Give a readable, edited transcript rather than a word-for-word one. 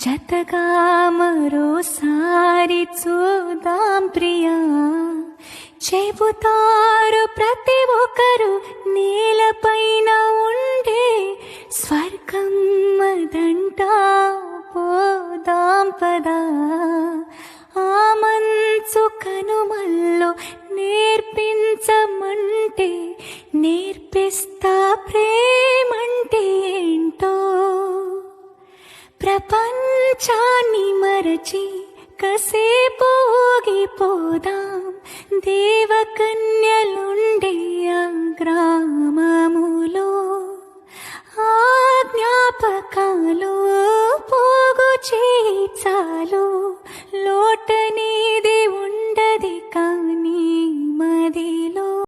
జతగా మరోసారి చూద్దాం ప్రియా, చెబుతారు ప్రతి ఒక్కరు నేలపైన ఉండే స్వర్గం అదంట. పోదాం పదా ఆ మంచు కనుమల్లో నేర్పించమంటే నేర్పిస్తా ప్రేమంటే ఏంటో. ప్రపంచాన్ని మరచి కసేపోగిపోదాం దేవకన్యలుండే